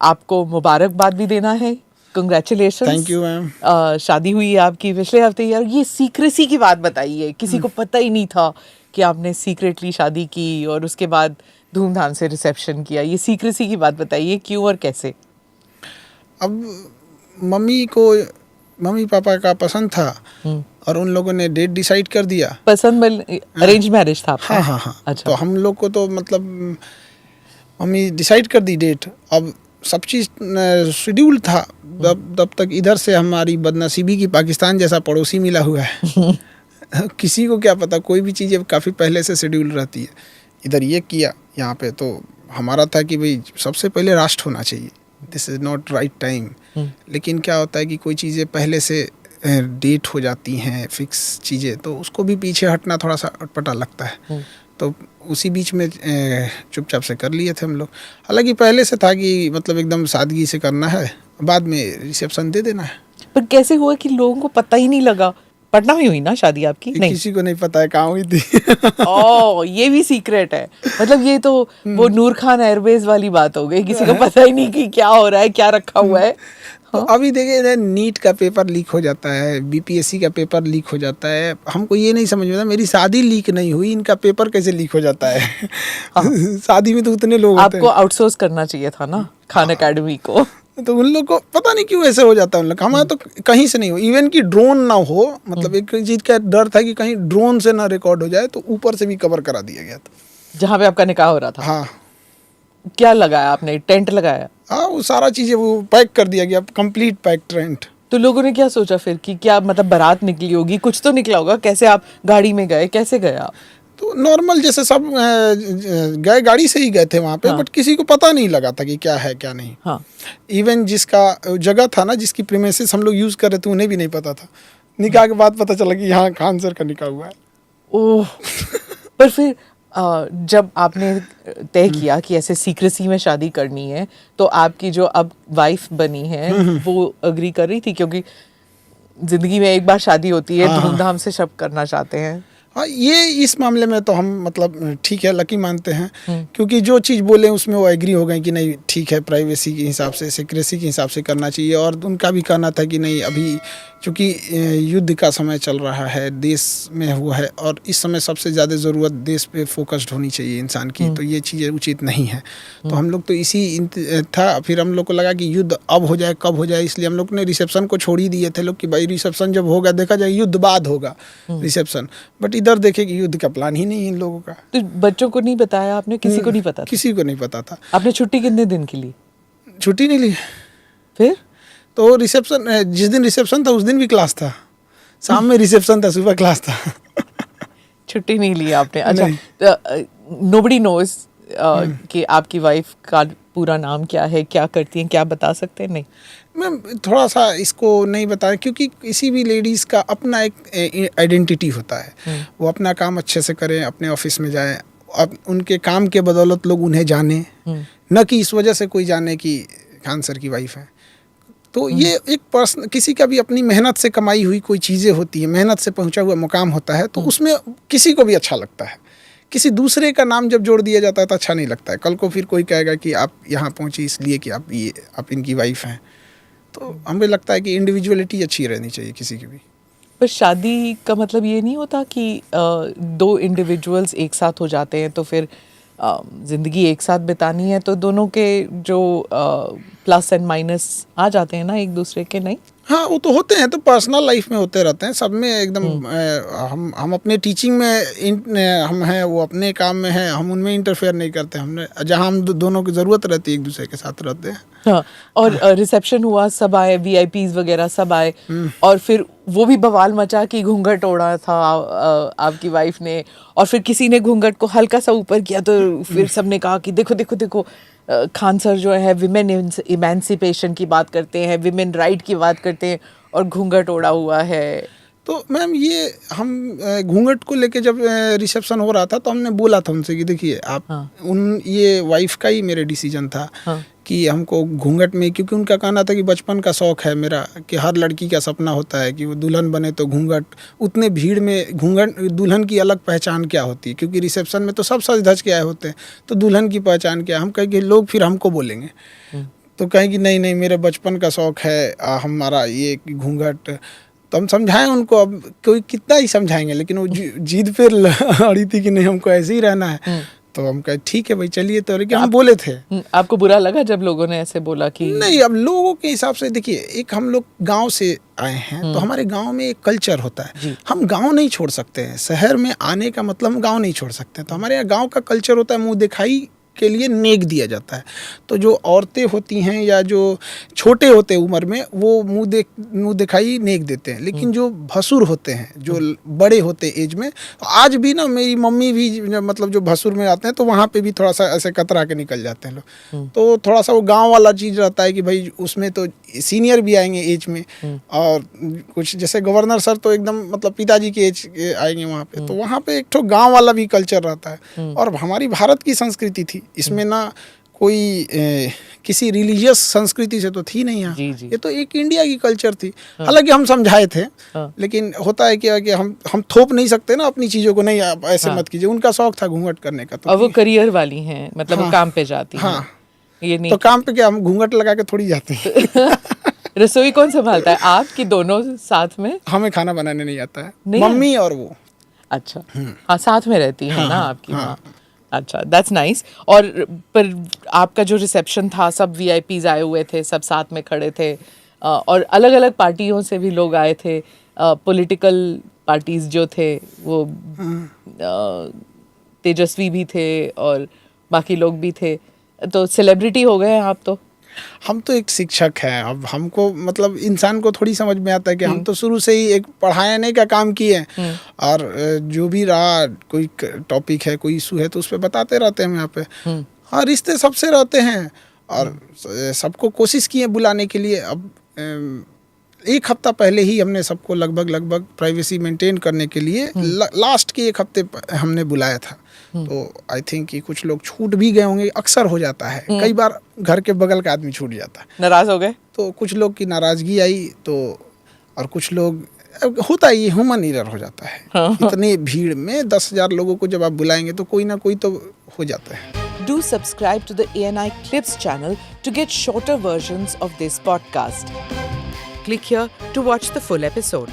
आपको मुबारकबाद भी देना है, कंग्रेचुलेशंस। Thank you ma'am. शादी हुई है आपकी पिछले हफ्ते यार। ये सीक्रेसी की बात बताइए, किसी को पता ही नहीं था कि आपने सीक्रेटली शादी की और उसके बाद धूमधाम से रिसेप्शन किया। ये सीक्रेसी की बात बताइए, क्यों और कैसे? अब मम्मी पापा का पसंद था और उन लोगों ने डेट डिसाइड कर दिया। पसंद अरेंज मैरिज था आपका? हाँ। अच्छा। तो हम लोग को तो मतलब मम्मी डिसाइड कर दी डेट। अब सब चीज़ शेड्यूल था। तब तक इधर से हमारी बदनसीबी की पाकिस्तान जैसा पड़ोसी मिला हुआ है। किसी को क्या पता, कोई भी चीज़ें काफ़ी पहले से शेड्यूल रहती है। इधर ये किया, यहाँ पे तो हमारा था कि भाई सबसे पहले राष्ट्र होना चाहिए, this is not right time. लेकिन क्या होता है कि कोई चीज़ें पहले से डेट हो जाती हैं, फिक्स चीज़ें, तो उसको भी पीछे हटना थोड़ा सा अटपटा लगता है। तो उसी बीच में चुपचाप से कर लिए थे हम लोग। हालांकि पहले से था कि मतलब एकदम सादगी से करना है, बाद में रिसेप्शन दे देना है। पर कैसे हुआ कि लोगों को पता ही नहीं लगा? पटना में हुई ना शादी आपकी? नहीं, किसी को नहीं पता है कहाँ हुई थी। ओह, ये भी सीक्रेट है। मतलब ये तो वो नूर खान एयरवेज वाली बात हो गई, किसी को पता ही नहीं कि क्या हो रहा है, क्या रखा हुआ है। तो अभी देखिए, नीट का पेपर लीक हो जाता है, बीपीएससी का पेपर लीक हो जाता है। हमको ये नहीं समझ में आता, मेरी शादी लीक नहीं हुई, इनका पेपर कैसे लीक हो जाता है? शादी में तो उतने लोग होते हैं। आपको आउटसोर्स करना चाहिए था ना खान एकेडमी को। तो उन लोग को पता नहीं क्यों ऐसे हो जाता है। उन लोग हमारा तो कहीं से नहीं हो, इवन कि ड्रोन ना हो, मतलब एक चीज़ का डर था कि कहीं ड्रोन से ना रिकॉर्ड हो जाए, तो ऊपर से भी कवर करा दिया गया था जहाँ पे आपका निकाह हो रहा था। हाँ। क्या लगाया आपने? टेंट लगाया? हाँ, वो सारा चीज़ें वो पैक कर दिया गया, कंप्लीट पैक टेंट। तो लोगों ने क्या सोचा फिर कि क्या मतलब बारात निकली होगी, कुछ तो निकला होगा? कैसे आप गाड़ी में गए, कैसे गए आप? तो नॉर्मल जैसे सब गए, गाड़ी से ही गए थे वहाँ पे। बट किसी को पता नहीं लगा था कि क्या है क्या नहीं। हाँ। इवन जिसका जगह था ना, जिसकी प्रीमिसेस हम लोग यूज़ कर रहे थे, उन्हें भी नहीं पता था। निकाह के बाद पता चला कि यहाँ खान सर का निकाह हुआ है। ओह। पर फिर जब आपने तय किया कि ऐसे सीक्रेसी में शादी करनी है, तो आपकी जो अब वाइफ बनी है वो अग्री कर रही थी? क्योंकि जिंदगी में एक बार शादी होती है, धूमधाम से सब करना चाहते हैं। हाँ, ये इस मामले में तो हम मतलब ठीक है, लकी मानते हैं। क्योंकि जो चीज़ बोले उसमें वो एग्री हो गए कि नहीं ठीक है, प्राइवेसी के हिसाब से, सिक्रेसी के हिसाब से करना चाहिए। और उनका भी कहना था कि नहीं, अभी चूँकि युद्ध का समय चल रहा है, देश में हुआ है, और इस समय सबसे ज़्यादा ज़रूरत देश पे फोकस्ड होनी चाहिए इंसान की, तो ये चीज़ें उचित नहीं है। तो हम लोग तो इसी था। फिर हम लोग को लगा कि युद्ध अब हो जाए, कब हो जाए, इसलिए हम लोग ने रिसेप्शन को छोड़ ही दिए थे लोग कि भाई रिसेप्शन जब होगा देखा जाए, युद्ध बाद होगा रिसेप्शन। बट इधर देखे कि युद्ध का प्लान ही नहीं है इन लोगों का। तो बच्चों को नहीं बताया आपने? किसी को नहीं पता था? किसी को नहीं पता था। आपने छुट्टी कितने दिन की ली? छुट्टी नहीं ली। फिर तो रिसेप्शन, जिस दिन रिसेप्शन था उस दिन भी क्लास था, शाम में रिसेप्शन था, सुबह क्लास था। छुट्टी नहीं ली आपने? अच्छा, नोबडी नोज कि आपकी वाइफ का पूरा नाम क्या है, क्या करती हैं, क्या बता सकते हैं? नहीं मैम, थोड़ा सा इसको नहीं बताया, क्योंकि किसी भी लेडीज़ का अपना एक आइडेंटिटी होता है। वो अपना काम अच्छे से करें, अपने ऑफिस में जाएं, अब उनके काम के बदौलत लोग उन्हें जाने, न कि इस वजह से कोई जाने कि खान सर की वाइफ है। तो ये एक पर्सन, किसी का भी अपनी मेहनत से कमाई हुई कोई चीज़ें होती है, मेहनत से पहुंचा हुआ मुकाम होता है, तो उसमें किसी को भी अच्छा लगता है। किसी दूसरे का नाम जब जोड़ दिया जाता है तो अच्छा नहीं लगता है। कल को फिर कोई कहेगा कि आप यहाँ पहुँची इसलिए कि आप इनकी वाइफ हैं। तो हमें लगता है कि इंडिविजुअलिटी अच्छी रहनी चाहिए किसी की भी। पर शादी का मतलब ये नहीं होता कि दो इंडिविजुअल्स एक साथ हो जाते हैं तो फिर ज़िंदगी एक साथ बितानी है, तो दोनों के जो प्लस एंड माइनस आ जाते हैं ना एक दूसरे के? नहीं, हाँ, वो तो होते हैं, तो पर्सनल लाइफ में होते रहते हैं सब में एकदम। हम अपने टीचिंग में हम हैं, वो अपने काम में हैं, हम उनमें इंटरफेयर नहीं करते। हमने जहाँ हम दोनों की ज़रूरत रहती है एक दूसरे के साथ रहते हैं। हाँ। और रिसेप्शन हुआ, सब आए, वीआईपीज वगैरह सब आए, और फिर वो भी बवाल मचा कि घूंघट ओढ़ा था आपकी वाइफ ने, और फिर किसी ने घूंघट को हल्का सा ऊपर किया तो फिर सबने कहा कि देखो देखो देखो, खान सर जो है विमेन इमेंसिपेशन की बात करते हैं, विमेन राइट की बात करते हैं, और घूंघट ओढ़ा हुआ है। तो मैम, ये हम घूंघट को लेके जब रिसेप्शन हो रहा था तो हमने बोला था उनसे कि देखिए आप, ये वाइफ का ही मेरे डिसीजन था कि हमको घूंघट में, क्योंकि उनका कहना था कि बचपन का शौक़ है मेरा कि हर लड़की का सपना होता है कि वो दुल्हन बने तो घूंघट, उतने भीड़ में घूंघट, दुल्हन की अलग पहचान क्या होती है, क्योंकि रिसेप्शन में तो सब सज धज के आए होते हैं, तो दुल्हन की पहचान क्या, हम कहेंगे लोग फिर हमको बोलेंगे। तो कहें कि नहीं नहीं मेरे बचपन का शौक है हमारा ये कि घूंघट। तो हम समझाएं उनको, अब कोई कितना ही समझाएंगे, लेकिन वो जिद पे अड़ी थी कि नहीं हमको ऐसे ही रहना है। तो हम कहे ठीक है भाई चलिए, तो लेकिन हम बोले थे। आपको बुरा लगा जब लोगों ने ऐसे बोला कि नहीं, अब लोगों के हिसाब से देखिए, एक हम लोग गांव से आए हैं तो हमारे गांव में एक कल्चर होता है, हम गांव नहीं छोड़ सकते हैं। शहर में आने का मतलब हम गांव नहीं छोड़ सकते, तो हमारे यहाँ गांव का कल्चर होता है, मुंह दिखाई के लिए नेक दिया जाता है। तो जो औरतें होती हैं या जो छोटे होते हैं उम्र में, वो मुंह दिखाई नेक देते हैं। लेकिन जो भसुर होते हैं, जो बड़े होते हैं एज में, आज भी ना मेरी मम्मी भी मतलब जो भसुर में आते हैं तो वहाँ पे भी थोड़ा सा ऐसे कतरा के निकल जाते हैं लोग। तो थोड़ा सा वो गांव वाला चीज़ रहता है कि भाई उसमें तो सीनियर भी आएंगे एज में, और कुछ जैसे गवर्नर सर तो एकदम मतलब पिताजी के एज के आएंगे वहाँ पे। तो वहाँ पे एक ठो गाँव वाला भी कल्चर रहता है। और हमारी भारत की संस्कृति थी, इसमें ना कोई किसी रिलीजियस संस्कृति से तो थी नहीं यहाँ, ये तो एक इंडिया की कल्चर थी। हालांकि हम समझाए थे, लेकिन होता है क्या कि हम थोप नहीं सकते ना अपनी चीज़ों को, नहीं आप ऐसे मत कीजिए। उनका शौक था घूंघट करने का, तो और वो करियर वाली हैं, मतलब वो काम पे जाती हैं। ये नहीं तो काम पे क्या हम घूंघट लगा के थोड़ी जाते हैं। रसोई कौन संभालता है, आप कि दोनों साथ में? हमें खाना बनाने नहीं आता है, नहीं मम्मी और वो। अच्छा, हाँ साथ में रहती है ना आपकी माँ। अच्छा, दैट्स नाइस। और पर आपका जो रिसेप्शन था, सब वीआईपीज आए हुए थे, सब साथ में खड़े थे, और अलग अलग पार्टियों से भी लोग आए थे, पॉलिटिकल पार्टीज जो थे वो तेजस्वी भी थे और बाकी लोग भी थे। तो सेलिब्रिटी हो गए आप तो। हम तो एक शिक्षक हैं, अब हमको मतलब इंसान को थोड़ी समझ में आता है कि हम तो शुरू से ही एक पढ़ाने का काम किए हैं, और जो भी रहा कोई टॉपिक है, कोई इशू है, तो उस पर बताते रहते हैं यहाँ पे। हाँ, रिश्ते सबसे रहते हैं और सबको कोशिश किए बुलाने के लिए। अब एक हफ्ता पहले ही हमने सबको लगभग प्राइवेसी मेंटेन करने के लिए लास्ट के एक हफ्ते हमने बुलाया था। तो आई थिंक कि कुछ लोग छूट भी गए होंगे, अक्सर हो जाता है, कई बार घर के बगल का आदमी छूट जाता है। नाराज हो गए तो कुछ लोग की नाराजगी आई, तो और कुछ लोग, होता है ये ह्यूमन एरर हो जाता है। इतने भीड़ में 10,000 लोगों को जब आप बुलाएंगे तो कोई ना कोई तो हो जाता है। Do subscribe to the ANI Clips channel to get shorter versions of this podcast. Click here to watch the full episode.